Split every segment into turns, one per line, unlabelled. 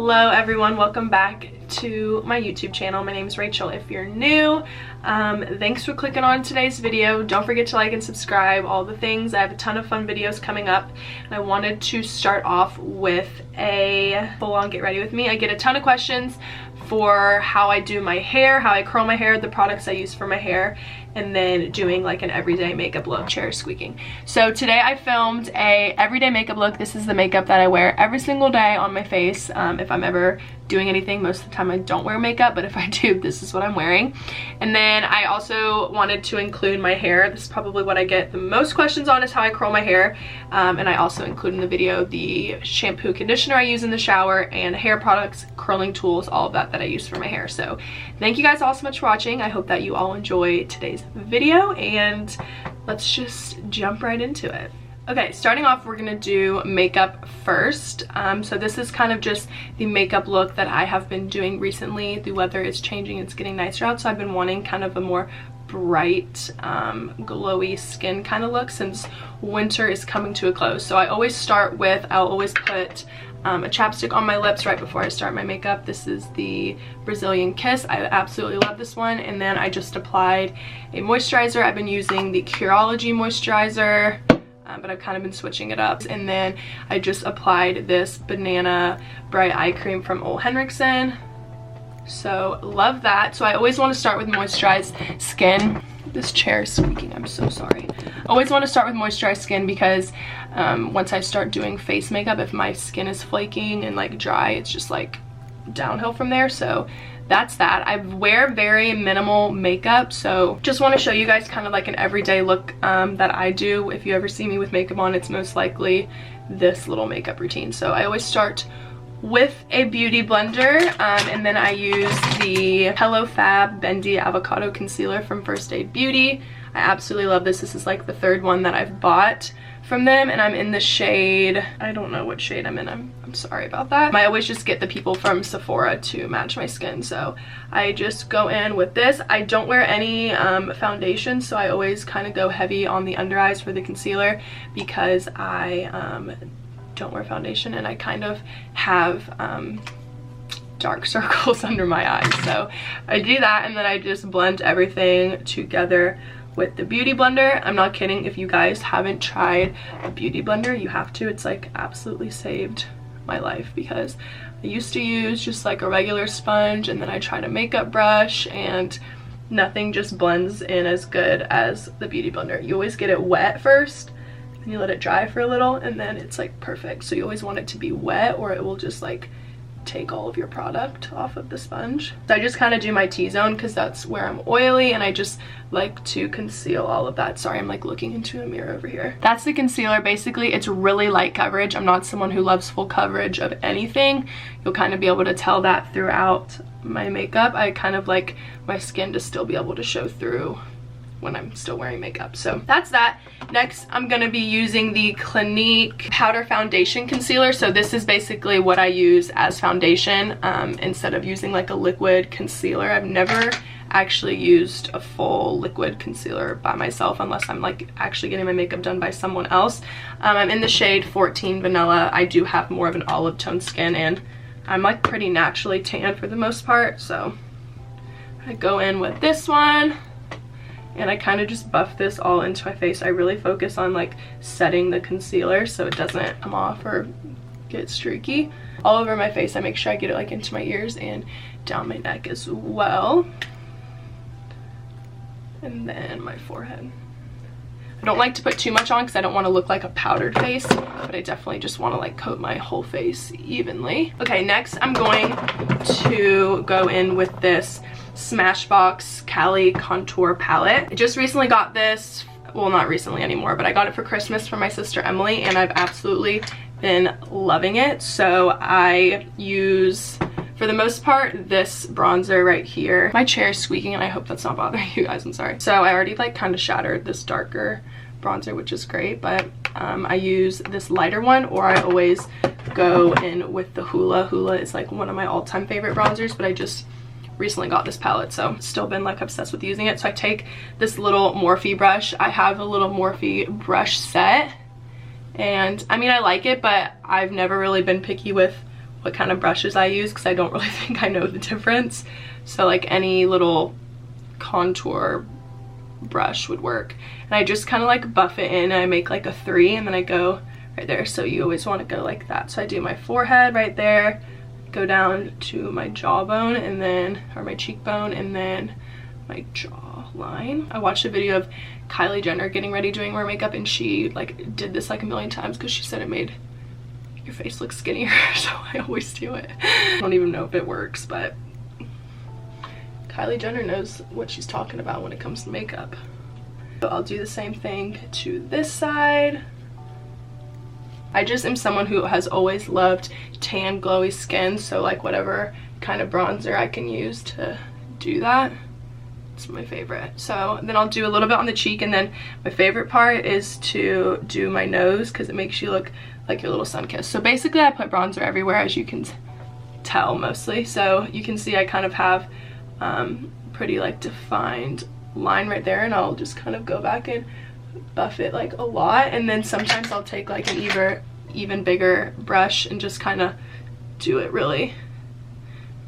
Hello everyone, welcome back to my YouTube channel. My name is Rachel. If you're new, thanks for clicking on today's video. Don't forget to like and subscribe, all the things. I have a ton of fun videos coming up, and I wanted to start off with a full-on get ready with me. I get a ton of questions for how I do my hair, how I curl my hair, the products I use for my hair, and then doing like an everyday makeup look, chair squeaking. So today I filmed a everyday makeup look. This is the makeup that I wear every single day on my face. If I'm ever doing anything, most of the time I don't wear makeup, but if I do, this is what I'm wearing. And then I also wanted to include my hair. This is probably what I get the most questions on, is how I curl my hair. And I also include in the video the shampoo, conditioner I use in the shower, and hair products, curling tools, all of that I use for my hair. So thank you guys all so much for watching. I hope that you all enjoy today's video, and let's just jump right into it. Okay, starting off, we're gonna do makeup first. So this is kind of just the makeup look that I have been doing recently. The weather is changing, it's getting nicer out, so I've been wanting kind of a more bright, glowy skin kind of look since winter is coming to a close. So I always start with, I'll always put a chapstick on my lips right before I start my makeup. This is the Brazilian Kiss. I absolutely love this one. And then I just applied a moisturizer. I've been using the Curology moisturizer, but I've kind of been switching it up. And then I just applied this Banana Bright Eye Cream from Ole Henriksen. So love that. So I always want to start with moisturized skin. This chair is squeaking, I'm so sorry. Always want to start with moisturized skin because once I start doing face makeup, if my skin is flaking and like dry, it's just like downhill from there. So that's that. I wear very minimal makeup, so just want to show you guys kind of like an everyday look that I do. If you ever see me with makeup on, it's most likely this little makeup routine. So I always start with a beauty blender, and then I use the Hello Fab Bendy Avocado Concealer from First Aid Beauty. I absolutely love this. This is like the third one that I've bought from them, and I'm in the shade, I don't know what shade I'm in, I'm sorry about that. I always just get the people from Sephora to match my skin, so I just go in with this. I don't wear any foundation, so I always kind of go heavy on the under eyes for the concealer because I don't wear foundation and I kind of have dark circles under my eyes. So I do that, and then I just blend everything together with the beauty blender. I'm not kidding. If you guys haven't tried a beauty blender, you have to. It's like absolutely saved my life because I used to use just like a regular sponge, and then I tried a makeup brush, and nothing just blends in as good as the beauty blender. You always get it wet first, and you let it dry for a little, and then it's like perfect. So you always want it to be wet or it will just like take all of your product off of the sponge. So I just kind of do my T-zone because that's where I'm oily, and I just like to conceal all of that. Sorry, I'm like looking into a mirror over here. That's the concealer. Basically, it's really light coverage. I'm not someone who loves full coverage of anything. You'll kind of be able to tell that throughout my makeup. I kind of like my skin to still be able to show through when I'm still wearing makeup. So that's that. Next, I'm gonna be using the Clinique Powder Foundation Concealer. So this is basically what I use as foundation instead of using like a liquid concealer. I've never actually used a full liquid concealer by myself unless I'm like actually getting my makeup done by someone else. I'm in the shade 14 Vanilla. I do have more of an olive tone skin, and I'm like pretty naturally tan for the most part. So I go in with this one, and I kind of just buff this all into my face. I really focus on like setting the concealer so it doesn't come off or get streaky. All over my face, I make sure I get it like into my ears and down my neck as well. And then my forehead. I don't like to put too much on because I don't want to look like a powdered face, but I definitely just want to like coat my whole face evenly. Okay, next I'm going to go in with this Smashbox Cali Contour Palette. I just recently got this, well, not recently anymore, but I got it for Christmas for my sister Emily, and I've absolutely been loving it. So I use, for the most part, this bronzer right here. My chair is squeaking and I hope that's not bothering you guys, I'm sorry. So I already like kind of shattered this darker bronzer, which is great, but I use this lighter one, or I always go in with the Hoola. Hoola is like one of my all-time favorite bronzers, but I just recently got this palette, so still been like obsessed with using it. So I take this little Morphe brush. I have a little Morphe brush set, and I mean, I like it, but I've never really been picky with what kind of brushes I use because I don't really think I know the difference. So like any little contour brush would work. And I just kind of like buff it in and I make like a 3 and then I go right there. So you always want to go like that. So I do my forehead right there, go down to my jawbone and then, or my cheekbone, and then my jawline. I watched a video of Kylie Jenner getting ready doing her makeup and she like did this like a million times because she said it made your face look skinnier. So I always do it. I don't even know if it works, but Kylie Jenner knows what she's talking about when it comes to makeup. So I'll do the same thing to this side. I just am someone who has always loved tan glowy skin, so like whatever kind of bronzer I can use to do that, it's my favorite. So then I'll do a little bit on the cheek, and then my favorite part is to do my nose because it makes you look like your little sun-kissed. So basically I put bronzer everywhere, as you can tell mostly. So you can see I kind of have pretty like defined line right there, and I'll just kind of go back and buff it like a lot. And then sometimes I'll take like an even bigger brush and just kind of do it really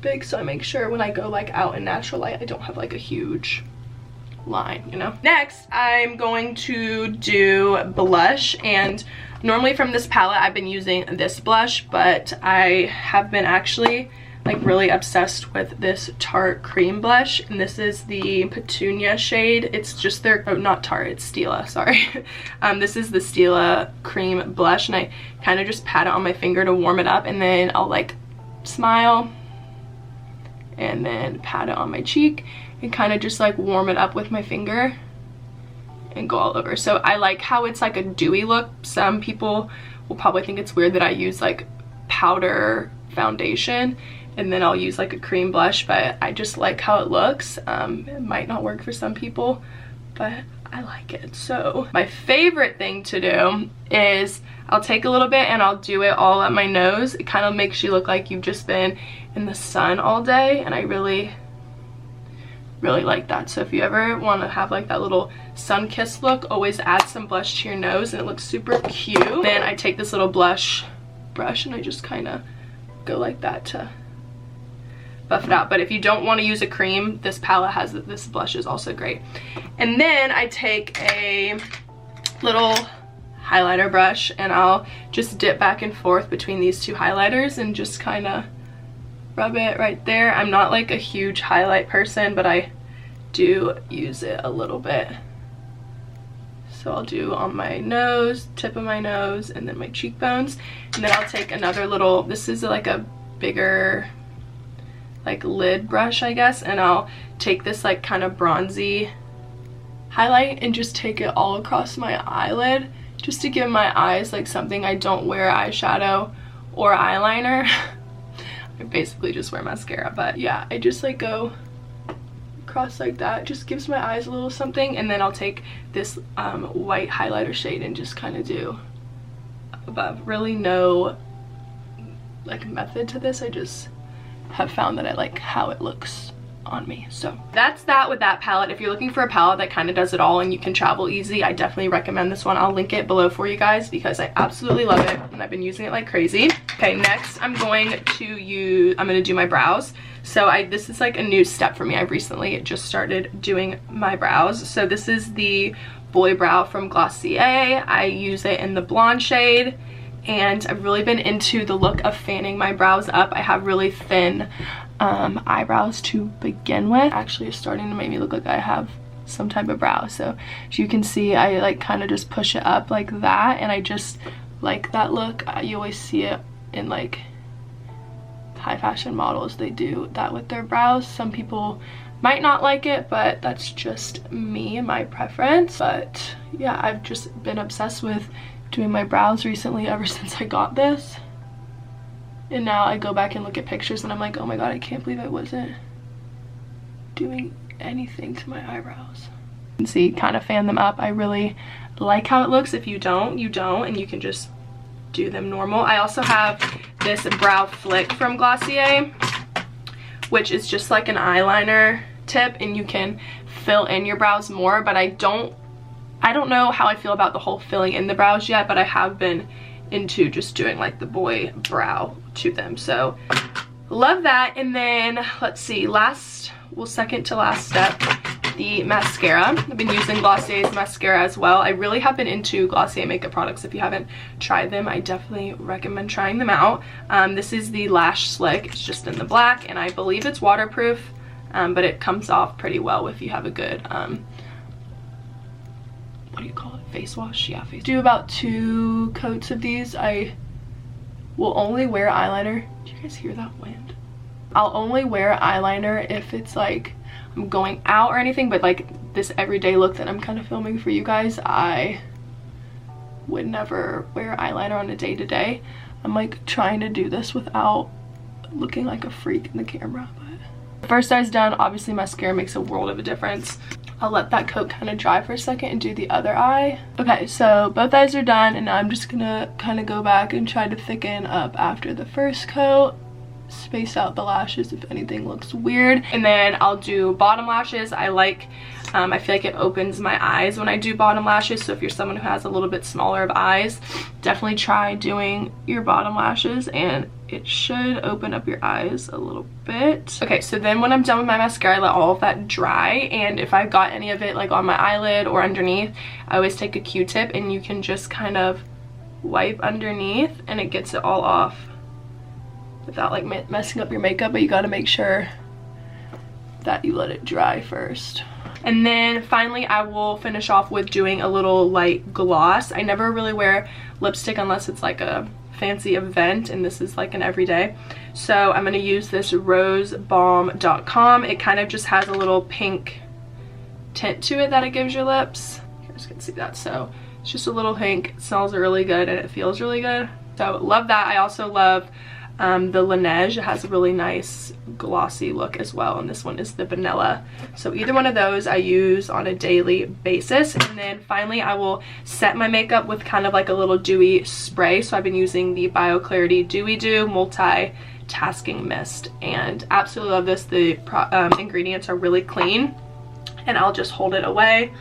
big, so I make sure when I go like out in natural light I don't have like a huge line, you know. Next I'm going to do blush, and normally from this palette I've been using this blush, but I have been actually like really obsessed with this Tarte cream blush, and this is the Petunia shade. It's just their, oh not Tarte, it's Stila, sorry. This is the Stila cream blush, and I kind of just pat it on my finger to warm it up, and then I'll like smile and then pat it on my cheek and kind of just like warm it up with my finger and go all over. So I like how it's like a dewy look. Some people will probably think it's weird that I use like powder foundation and then I'll use like a cream blush, but I just like how it looks. It might not work for some people, but I like it. So my favorite thing to do is I'll take a little bit and I'll do it all up my nose. It kind of makes you look like you've just been in the sun all day, and I really like that. So if you ever want to have like that little sun-kissed look, always add some blush to your nose and it looks super cute. Then I take this little blush brush and I just kind of go like that to buff it out. But if you don't want to use a cream, this palette has, this blush is also great. And then I take a little highlighter brush and I'll just dip back and forth between these two highlighters and just kind of rub it right there. I'm not like a huge highlight person, but I do use it a little bit. So I'll do on my nose, tip of my nose, and then my cheekbones. And then I'll take another little, this is like a bigger like lid brush, I guess, and I'll take this like kind of bronzy highlight and just take it all across my eyelid, just to give my eyes like something. I don't wear eyeshadow or eyeliner. I basically just wear mascara, but yeah, I just like go across like that. It just gives my eyes a little something. And then I'll take this white highlighter shade and just kind of do above. Really no like method to this, I just have found that I like how it looks on me. So that's that with that palette. If you're looking for a palette that kind of does it all and you can travel easy, I definitely recommend this one. I'll link it below for you guys because I absolutely love it and I've been using it like crazy. Okay, next I'm going to do my brows. So this is like a new step for me. I've recently just started doing my brows. So this is the Boy Brow from Glossier. I use it in the blonde shade, and I've really been into the look of fanning my brows up. I have really thin eyebrows to begin with. Actually, it's starting to make me look like I have some type of brow. So as you can see, I like kind of just push it up like that, and I just like that look. You always see it in like high fashion models. They do that with their brows. Some people might not like it, but that's just me and my preference. But yeah, I've just been obsessed with doing my brows recently ever since I got this. And now I go back and look at pictures and I'm like, oh my god, I can't believe I wasn't doing anything to my eyebrows. You can see, kind of fan them up. I really like how it looks. If you don't, you don't, and you can just do them normal. I also have this brow flick from Glossier, which is just like an eyeliner tip, and you can fill in your brows more, but I don't know how I feel about the whole filling in the brows yet, but I have been into just doing like the boy brow to them. So love that. And then let's see, second to last step, the mascara. I've been using Glossier's mascara as well. I really have been into Glossier makeup products. If you haven't tried them, I definitely recommend trying them out. This is the Lash Slick. It's just in the black, and I believe it's waterproof, but it comes off pretty well if you have a good, what do you call it? Face wash? Yeah, face. Do about 2 coats of these. I will only wear eyeliner. Do you guys hear that wind? I'll only wear eyeliner if it's like I'm going out or anything, but like this everyday look that I'm kind of filming for you guys, I would never wear eyeliner on a day-to-day. I'm like trying to do this without looking like a freak in the camera. But first eye's done. Obviously mascara makes a world of a difference. I'll let that coat kind of dry for a second and do the other eye. Okay, so both eyes are done, and now I'm just gonna kind of go back and try to thicken up after the first coat. Space out the lashes if anything looks weird, and then I'll do bottom lashes. I feel like it opens my eyes when I do bottom lashes, so if you're someone who has a little bit smaller of eyes, definitely try doing your bottom lashes, and it should open up your eyes a little bit. Okay, so then when I'm done with my mascara, I let all of that dry, and if I've got any of it like on my eyelid or underneath, I always take a Q-tip and you can just kind of wipe underneath and it gets it all off without like messing up your makeup, but you gotta make sure that you let it dry first. And then finally I will finish off with doing a little light gloss. I never really wear lipstick unless it's like a fancy event, and this is like an everyday. So I'm gonna use this rosebalm.com. It kind of just has a little pink tint to it that it gives your lips. You guys can see that. So it's just a little pink. It smells really good and it feels really good. So love that. I also love the Laneige. It has a really nice glossy look as well, and this one is the vanilla. So either one of those I use on a daily basis. And then finally I will set my makeup with kind of like a little dewy spray. So I've been using the BioClarity Dewy Dew Multitasking Mist, and absolutely love this. The ingredients are really clean, and I'll just hold it away,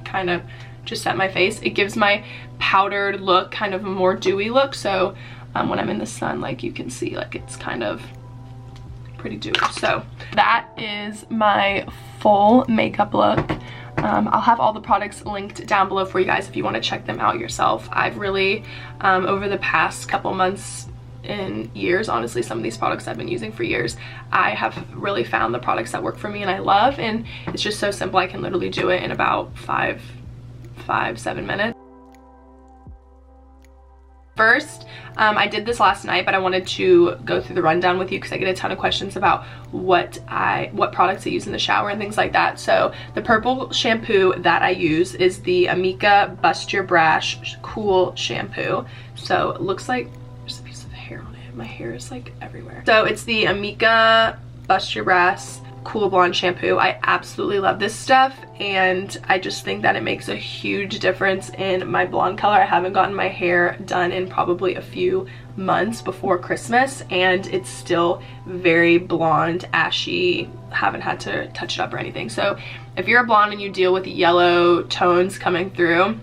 kind of just set my face. It gives my powdered look kind of a more dewy look, so when I'm in the sun, like you can see, like it's kind of pretty dewy. So that is my full makeup look. I'll have all the products linked down below for you guys if you want to check them out yourself. I've really over the past couple months and years, honestly, some of these products I've been using for years, I have really found the products that work for me and I love, and it's just so simple. I can literally do it in about 7 minutes. First, I did this last night, but I wanted to go through the rundown with you because I get a ton of questions about what products I use in the shower and things like that. So the purple shampoo that I use is the Amika Bust Your Brush Cool Shampoo. So it looks like there's a piece of hair on it. My hair is like everywhere. So it's the Amika Bust Your Brush Cool Blonde Shampoo. I absolutely love this stuff, and I just think that it makes a huge difference in my blonde color. I haven't gotten my hair done in probably a few months before Christmas, and it's still very blonde, ashy. Haven't had to touch it up or anything. So if you're a blonde and you deal with yellow tones coming through,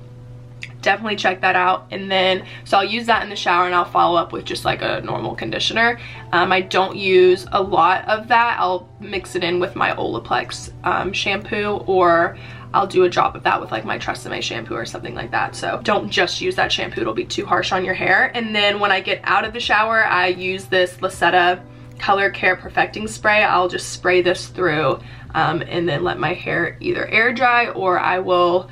definitely check that out. And then so I'll use that in the shower, and I'll follow up with just like a normal conditioner. I don't use a lot of that. I'll mix it in with my Olaplex shampoo, or I'll do a drop of that with like my Tresemme shampoo or something like that. So don't just use that shampoo, it'll be too harsh on your hair. And then when I get out of the shower, I use this Lucetta Color Care Perfecting Spray. I'll just spray this through and then let my hair either air dry, or I will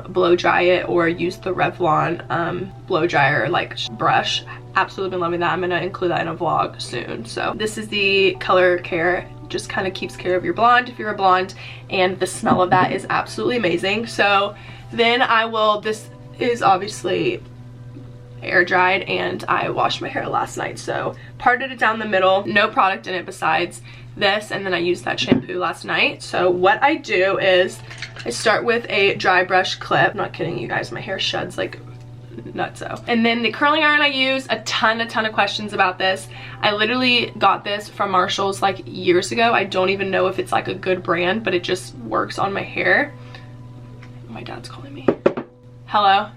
blow dry it, or use the Revlon blow dryer like brush. Absolutely been loving that. I'm gonna include that in a vlog soon. So this is the Color Care, just kind of keeps care of your blonde if you're a blonde, and the smell of that is absolutely amazing. So then this is obviously air dried, and I washed my hair last night, so parted it down the middle, no product in it besides this, and then I used that shampoo last night. So what I do is I start with a dry brush clip. I'm not kidding you guys, my hair sheds like nutso. And then the curling iron I use, a ton of questions about this. I literally got this from Marshall's like years ago. I don't even know if it's like a good brand, but it just works on my hair. My dad's calling me. Hello?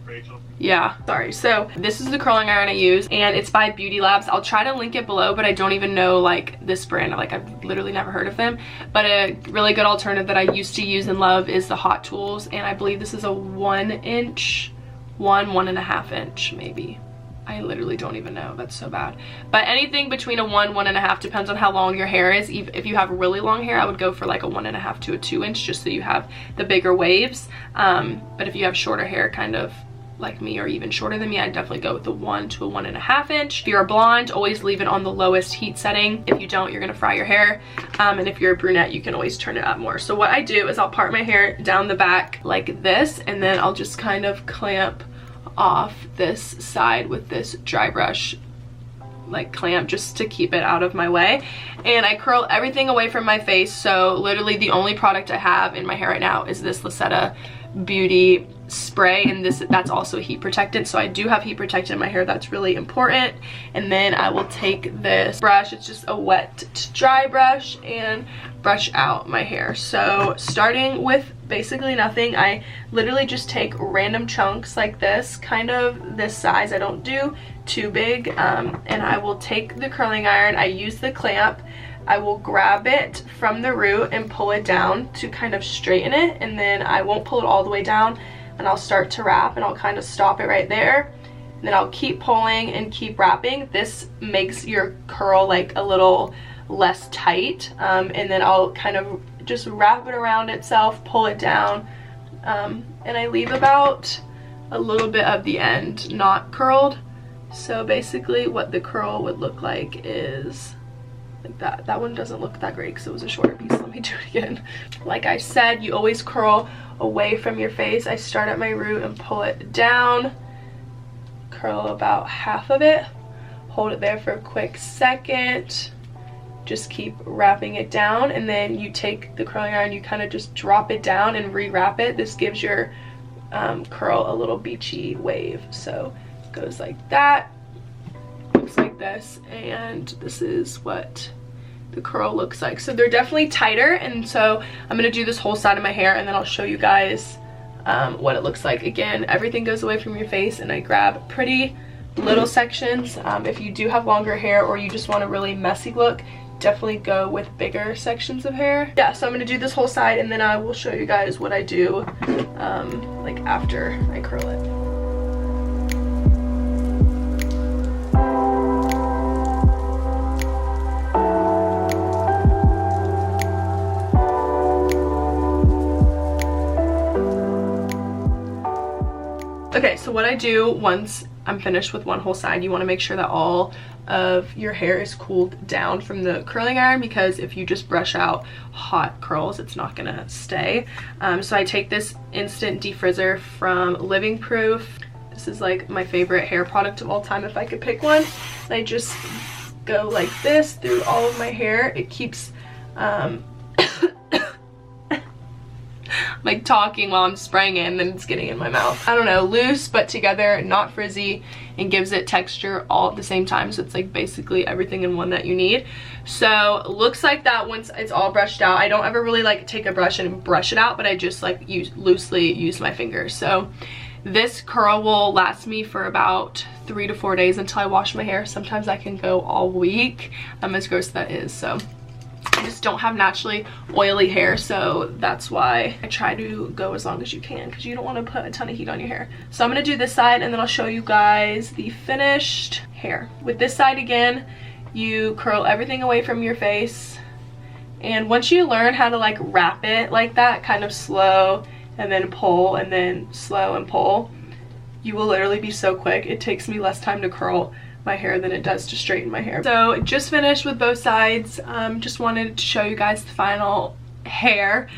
Rachel?
Yeah, sorry. So this is the curling iron I use, and it's by Beauty Labs. I'll try to link it below, but I don't even know like this brand. Like, I've literally never heard of them. But a really good alternative that I used to use and love is the Hot Tools, and I believe this is a 1 inch, 1.5 inch maybe. I literally don't even know. That's so bad. But anything between a 1.5 depends on how long your hair is. If you have really long hair, I would go for like a 1.5 to a 2 inch, just so you have the bigger waves. But if you have shorter hair, kind of like me, or even shorter than me, I'd definitely go with the 1 to a 1.5 inch. If you're a blonde, always leave it on the lowest heat setting. If you don't, you're gonna fry your hair. And if you're a brunette, you can always turn it up more. So what I do is I'll part my hair down the back like this, and then I'll just kind of clamp off this side with this dry brush, like clamp, just to keep it out of my way. And I curl everything away from my face. So literally the only product I have in my hair right now is this Lucetta Beauty spray, and that's also heat protectant. So I do have heat protectant in my hair. That's really important. And then I will take this brush, it's just a wet to dry brush, and brush out my hair. So starting with basically nothing, I literally just take random chunks like this, kind of this size. I don't do too big. And I will take the curling iron, I use the clamp, I will grab it from the root and pull it down to kind of straighten it, and then I won't pull it all the way down, and I'll start to wrap, and I'll kind of stop it right there, and then I'll keep pulling and keep wrapping. This makes your curl like a little less tight, and then I'll kind of just wrap it around itself, pull it down, and I leave about a little bit of the end not curled. So basically what the curl would look like is like that. That one doesn't look that great because it was a shorter piece. Let me do it again. Like I said, you always curl away from your face. I start at my root and pull it down, curl about half of it, hold it there for a quick second, just keep wrapping it down, and then you take the curling iron, you kind of just drop it down and re-wrap it. This gives your curl a little beachy wave. So it goes like that, looks like this, and this is what the curl looks like. So they're definitely tighter, and so I'm gonna do this whole side of my hair, and then I'll show you guys what it looks like. Again, everything goes away from your face, and I grab pretty little sections. If you do have longer hair, or you just want a really messy look, definitely go with bigger sections of hair. Yeah, so I'm gonna do this whole side, and then I will show you guys what I do like after I curl it. Okay, so what I do once I'm finished with one whole side, you want to make sure that all of your hair is cooled down from the curling iron, because if you just brush out hot curls, it's not gonna stay. So I take this instant defrizzer from Living Proof. This is like my favorite hair product of all time if I could pick one. And I just go like this through all of my hair. It keeps like talking while I'm spraying it, and then it's getting in my mouth. I don't know, loose but together, not frizzy, and gives it texture all at the same time. So it's like basically everything in one that you need. So looks like that once it's all brushed out. I don't ever really like take a brush and brush it out, but I just like loosely use my fingers. So this curl will last me for about 3 to 4 days until I wash my hair. Sometimes I can go all week, as gross as that is. So I just don't have naturally oily hair, so that's why I try to go as long as you can, because you don't want to put a ton of heat on your hair. So I'm going to do this side, and then I'll show you guys the finished hair. With this side again, you curl everything away from your face, and once you learn how to like wrap it like that, kind of slow and then pull and then slow and pull, you will literally be so quick. It takes me less time to curl my hair than it does to straighten my hair. So just finished with both sides. Just wanted to show you guys the final hair.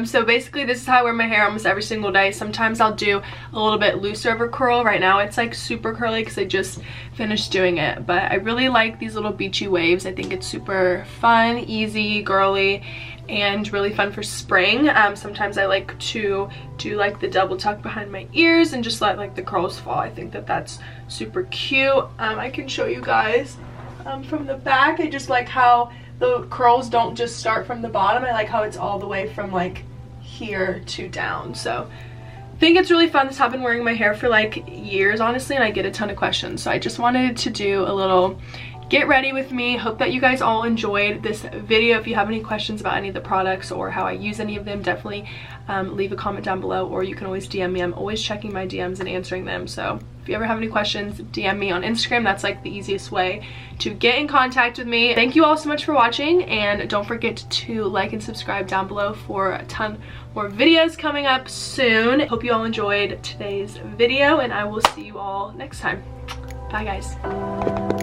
So basically this is how I wear my hair almost every single day. Sometimes I'll do a little bit looser of a curl. Right now it's like super curly because I just finished doing it, but I really like these little beachy waves. I think it's super fun, easy, girly, and really fun for spring. Sometimes I like to do like the double tuck behind my ears and just let like the curls fall. I think that that's super cute. I can show you guys from the back. I just like how the curls don't just start from the bottom. I like how it's all the way from like here to down. So think it's really fun. This I've been wearing my hair for like years, honestly, and I get a ton of questions. So I just wanted to do a little get ready with me. Hope that you guys all enjoyed this video. If you have any questions about any of the products or how I use any of them, definitely leave a comment down below, or you can always DM me. I'm always checking my DMs and answering them. So if you ever have any questions, DM me on Instagram. That's like the easiest way to get in contact with me. Thank you all so much for watching, and don't forget to like and subscribe down below for a ton more videos coming up soon. Hope you all enjoyed today's video, and I will see you all next time. Bye guys.